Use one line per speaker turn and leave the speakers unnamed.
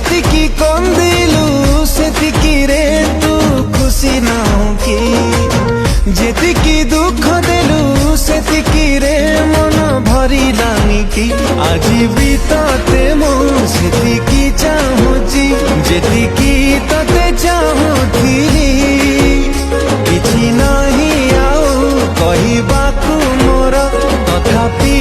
ଯେତିକି କନ୍ଦିଲୁ ସେତିକିରେ ତୁ ଖୁସି ନାହୁଁ କି? ଯେତିକି ଦୁଃଖ ଦେଲୁ ସେତିକିରେ ମନ ଭରିଲାନି କି? ଆଜି ବି ତତେ ମୁଁ ସେତିକି ଚାହୁଁଛି ଯେତିକି ତତେ ଚାହୁଁଥିଲି। କିଛି ନାହିଁ ଆଉ କହିବାକୁ ମୋର, ତଥାପି